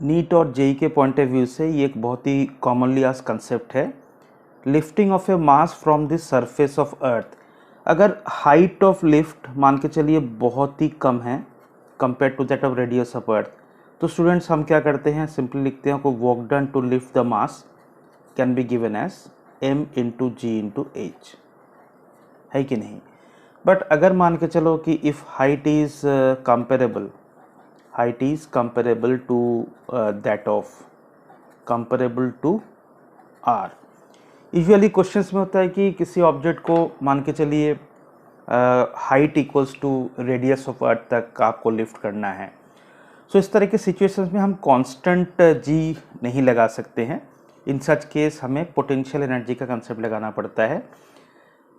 NEET और JEE के point of view से ये एक बहुत ही कॉमनली आज कंसेप्ट है, lifting of A mass from the surface of अर्थ। अगर हाइट ऑफ लिफ्ट मान के चलिए बहुत ही कम है compare to that of radius of earth, तो स्टूडेंट्स हम क्या करते हैं, सिंपली लिखते हैं को work done to lift the mass can be given as m into ji into H, है कि नहीं। बट अगर मान के चलो कि if height is comparable, height is comparable to that of comparable to r। Usually questions में होता है कि किसी ऑब्जेक्ट को मान के चलिए height equals to radius of earth तक आपको लिफ्ट करना है। सो इस तरह के सिचुएशंस में हम कांस्टेंट जी नहीं लगा सकते हैं। इन सच केस हमें पोटेंशियल एनर्जी का कंसेप्ट लगाना पड़ता है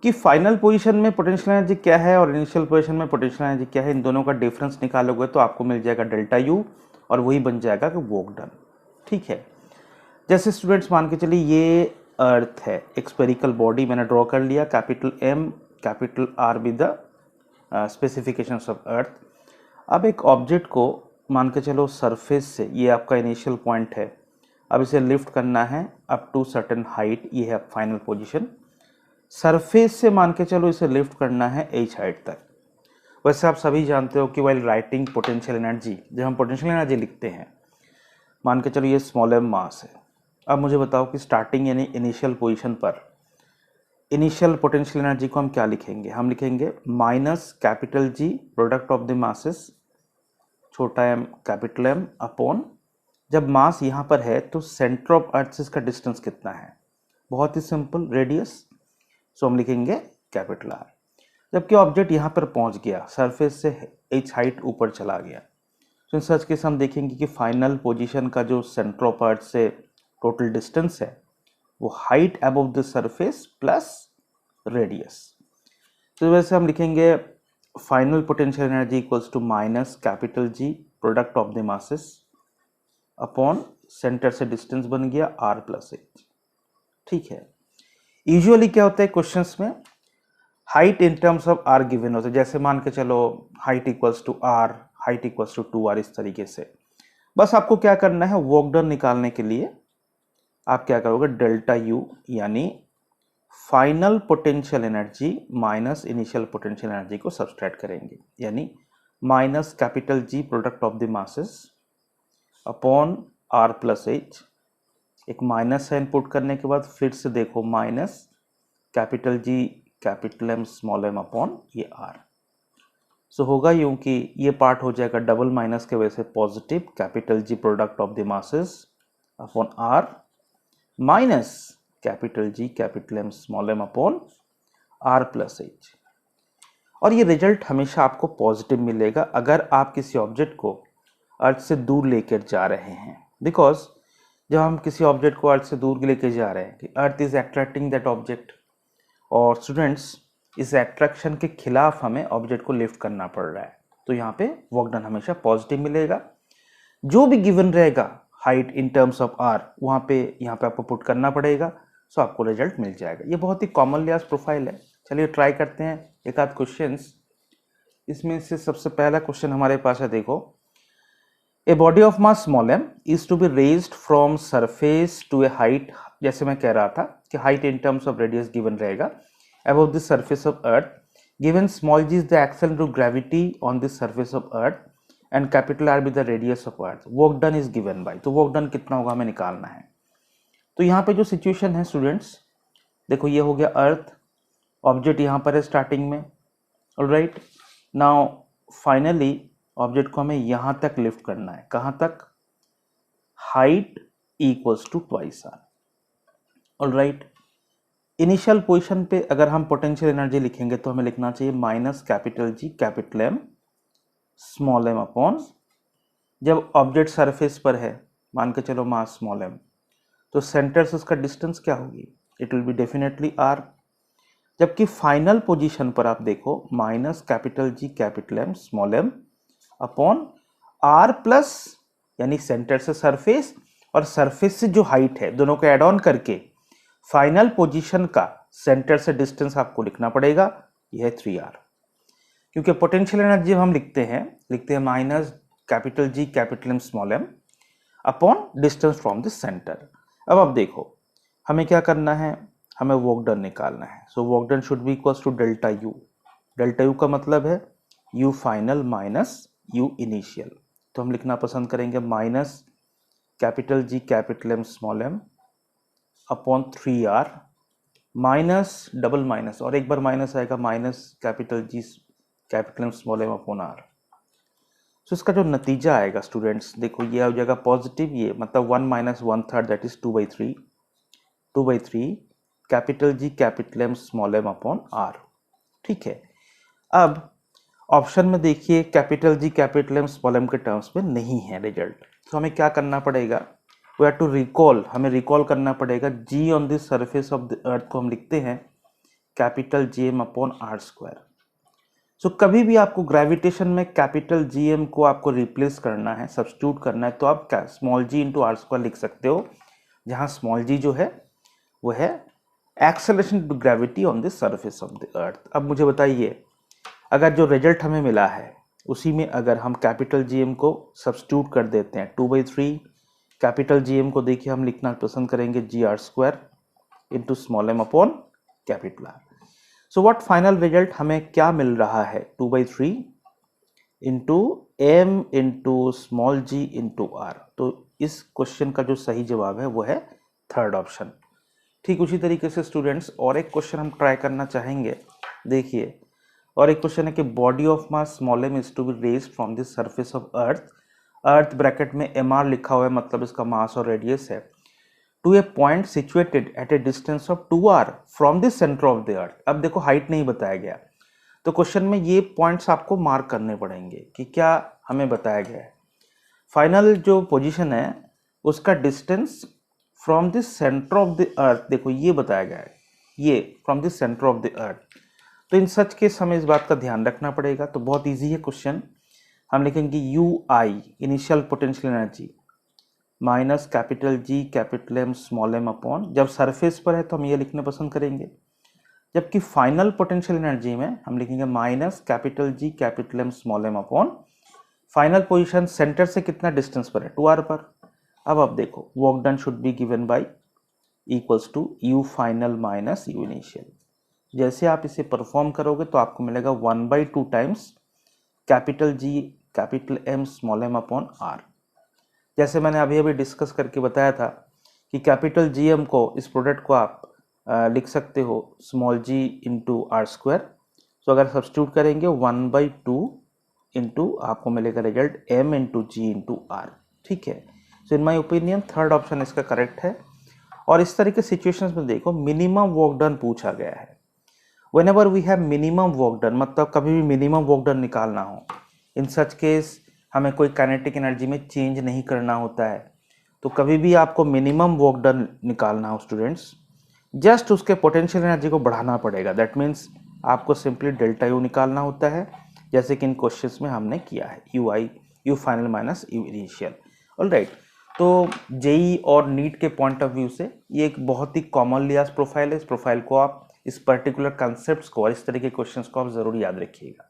कि फाइनल पोजीशन में पोटेंशियल एनर्जी क्या है और इनिशियल पोजीशन में पोटेंशियल एनर्जी क्या है। इन दोनों का डिफरेंस निकालोगे तो आपको मिल जाएगा डेल्टा यू और वही बन जाएगा कि वर्क डन। ठीक है, जैसे स्टूडेंट्स मान के चलिए ये अर्थ है, एक स्फेरिकल बॉडी मैंने ड्रॉ कर लिया, capital M capital R with the specifications of earth. अब एक ऑब्जेक्ट को मान के चलो सरफेस से, ये आपका इनिशियल पॉइंट है, अब इसे लिफ्ट करना है अप टू सर्टेन हाइट, ये है फाइनल पोजीशन। सरफेस से मान के चलो इसे लिफ्ट करना है एच हाइट तक। वैसे आप सभी जानते हो कि वाइल राइटिंग पोटेंशियल एनर्जी, जब हम पोटेंशियल एनर्जी लिखते हैं, मान के चलो ये स्मॉल एम मास है। अब मुझे बताओ कि स्टार्टिंग यानी इनिशियल पोजीशन पर इनिशियल पोटेंशियल एनर्जी को हम क्या लिखेंगे, हम लिखेंगे minus capital G product of the masses छोटा एम कैपिटल एम अपॉन, जब मास यहाँ पर है तो सेंटर ऑफ अर्थ से इसका डिस्टेंस कितना है, बहुत ही सिंपल, रेडियस। सो हम लिखेंगे कैपिटल आर। जबकि ऑब्जेक्ट यहाँ पर पहुँच गया, सरफेस से एच हाइट ऊपर चला गया, तो इन सच केस हम देखेंगे कि फाइनल पोजीशन का जो सेंटर ऑफ अर्थ से टोटल डिस्टेंस है वो height above the surface plus radius. तो वैसे हम लिखेंगे final potential energy equals to minus capital G product of the masses upon centre से डिस्टेंस बन गया आर प्लस एच। ठीक है, यूजुअली क्या होता है क्वेश्चंस में, height in terms of R given होता है, जैसे मान के चलो height equals to R, height equals to 2r, इस तरीके से। बस आपको क्या करना है, वर्क डन निकालने के लिए आप क्या करोगे, डेल्टा यू यानी final potential energy minus initial potential energy को सब्सट्रैक्ट करेंगे, यानी minus capital G product of the masses upon R plus H. एक माइनस साइन पुट करने के बाद फिर से देखो minus capital G capital M small M upon ये आर। सो होगा यूं कि ये पार्ट हो जाएगा डबल माइनस के वजह से positive, capital G product of the masses upon R minus capital G capital M small M upon R plus H. और ये रिजल्ट हमेशा आपको पॉजिटिव मिलेगा अगर आप किसी ऑब्जेक्ट को अर्थ से दूर लेकर जा रहे हैं, बिकॉज जब हम किसी ऑब्जेक्ट को अर्थ से दूर लेके जा रहे हैं कि earth is attracting that object, और स्टूडेंट्स इस अट्रैक्शन के खिलाफ हमें ऑब्जेक्ट को लिफ्ट करना पड़ रहा है, तो यहाँ पे वर्क डन हमेशा पॉजिटिव मिलेगा। जो भी गिवन रहेगा height in terms of R, वहाँ पे यहाँ पे आपको पुट करना पड़ेगा, सो आपको रिजल्ट मिल जाएगा। ये बहुत ही कॉमनली आज प्रोफाइल है। चलिए ट्राई करते हैं एक आध क्वेश्चंस। इसमें से सबसे पहला क्वेश्चन हमारे पास है, देखो, A body of mass small m is to be raised from surface to a height, जैसे मैं कह रहा था कि height in terms of radius given रहेगा above the surface of earth, given small g is the acceleration to gravity on the surface of earth and capital R be the radius of earth, work done is given by, तो work done कितना होगा हमें निकालना है। तो यहाँ पे जो सिचुएशन है स्टूडेंट्स, देखो ये हो गया अर्थ, ऑब्जेक्ट यहाँ पर है स्टार्टिंग में, ऑलराइट। नाउ फाइनली ऑब्जेक्ट को हमें यहां तक लिफ्ट करना है, कहां तक, height equals to twice R, alright. Initial position पे अगर हम पोटेंशियल एनर्जी लिखेंगे तो हमें लिखना चाहिए minus capital G capital M small M upon, जब ऑब्जेक्ट सरफेस पर है मान के चलो मास स्मॉल एम, तो सेंटर से उसका डिस्टेंस क्या होगी, it will be definitely R. जबकि फाइनल पोजीशन पर आप देखो minus capital G capital M small M upon R plus, यानी सेंटर से सरफेस और सरफेस से जो हाइट है, दोनों को ऐड ऑन करके फाइनल पोजीशन का सेंटर से डिस्टेंस आपको लिखना पड़ेगा, यह है 3r। क्योंकि पोटेंशियल एनर्जी हम लिखते हैं minus capital G capital M small M upon distance from the centre. अब देखो हमें क्या करना है, हमें वर्क डन निकालना है। So work done should be equals to delta U. Delta U का मतलब है U final minus U initial. तो हम लिखना पसंद करेंगे minus capital G capital M small M upon 3r minus double minus और एक बार माइनस आएगा minus capital G capital M small M upon r। So इसका जो नतीजा आएगा स्टूडेंट्स देखो ये हो जाएगा पॉजिटिव, ये मतलब 1 minus 1/3 that is 2/3 2/3 capital G capital M small M upon r। ठीक है, अब ऑप्शन में देखिए capital G capital M small M के टर्म्स में नहीं है रिजल्ट, तो हमें क्या करना पड़ेगा, वी हैव टू रिकॉल, हमें रिकॉल करना पड़ेगा G on the surface of the earth को हम लिखते हैं capital G M upon R square. So कभी भी आपको ग्रेविटेशन में कैपिटल जी एम को आपको रिप्लेस करना है, सब्स्टिट्यूट करना है, तो आप स्मॉल जी इंटू आर स्क्वायर लिख सकते हो, जहां स्मॉल जी जो है वो है acceleration to gravity on the surface of the earth. अब मुझे बताइए अगर जो रिजल्ट हमें मिला है उसी में अगर हम कैपिटल जी एम को सब्स्टिट्यूट कर देते हैं 2/3 कैपिटल जी एम को देखिए हम लिखना पसंद करेंगे G R square into small M upon capital R. So what final result हमें क्या मिल रहा है 2/3 इंटू एम इंटू स्मॉल जी इंटू आर। तो इस क्वेश्चन का जो सही जवाब है वो है थर्ड ऑप्शन। ठीक उसी तरीके से स्टूडेंट्स और एक क्वेश्चन हम ट्राई करना चाहेंगे। देखिए और एक क्वेश्चन है कि body of mass small m is to be raised from the surface of earth, earth bracket में एम आर लिखा हुआ है मतलब इसका मास और रेडियस है, to a point situated at a distance of 2r from the centre of the earth. अब देखो हाइट नहीं बताया गया, तो क्वेश्चन में ये पॉइंट्स आपको मार्क करने पड़ेंगे कि क्या हमें बताया गया है। फाइनल जो पोजीशन है उसका distance from the centre of the अर्थ देखो ये बताया गया है, ये from the centre of the अर्थ। तो इन सच केस हमें इस बात का ध्यान रखना पड़ेगा। तो बहुत इजी है क्वेश्चन, हम लिखेंगे U I initial potential energy minus capital G capital M small M upon, जब सरफेस पर है तो हम ये लिखना पसंद करेंगे, जबकि फाइनल पोटेंशियल एनर्जी में हम लिखेंगे minus capital G capital M small M upon final position centre से कितना डिस्टेंस पर है 2r पर। अब आप देखो work done should be given by equals to U final minus U initial. जैसे आप इसे परफॉर्म करोगे तो आपको मिलेगा 1/2 times capital G capital M small M upon R. जैसे मैंने अभी अभी डिस्कस करके बताया था कि कैपिटल जी एम को इस प्रोडक्ट को आप लिख सकते हो स्मॉल जी इंटू आर स्क्वायर। तो अगर सब्स्टिट्यूट करेंगे 1/2 इंटू आपको मिलेगा रिजल्ट एम इंटू जी इंटू आर। ठीक है, so in my opinion third option इसका करेक्ट है। और इस तरह के सिचुएशंस में देखो मिनिमम वर्क डन पूछा गया है। Whenever we have minimum work done, मतलब कभी भी मिनिमम वर्क डन निकालना हो, इन सच केस हमें कोई काइनेटिक एनर्जी में चेंज नहीं करना होता है, तो कभी भी आपको मिनिमम वर्क डन निकालना हो स्टूडेंट्स जस्ट उसके पोटेंशियल एनर्जी को बढ़ाना पड़ेगा। दैट मीन्स आपको सिंपली डेल्टा यू निकालना होता है, जैसे कि इन क्वेश्चंस में हमने किया है you I you final minus U initial. Alright, तो जेई और नीट के पॉइंट ऑफ व्यू से ये एक बहुत ही कॉमनली आज प्रोफाइल है। इस प्रोफाइल को आप इस पर्टिकुलर कॉन्सेप्ट्स को और इस तरह के क्वेश्चंस को आप जरूर याद रखिएगा।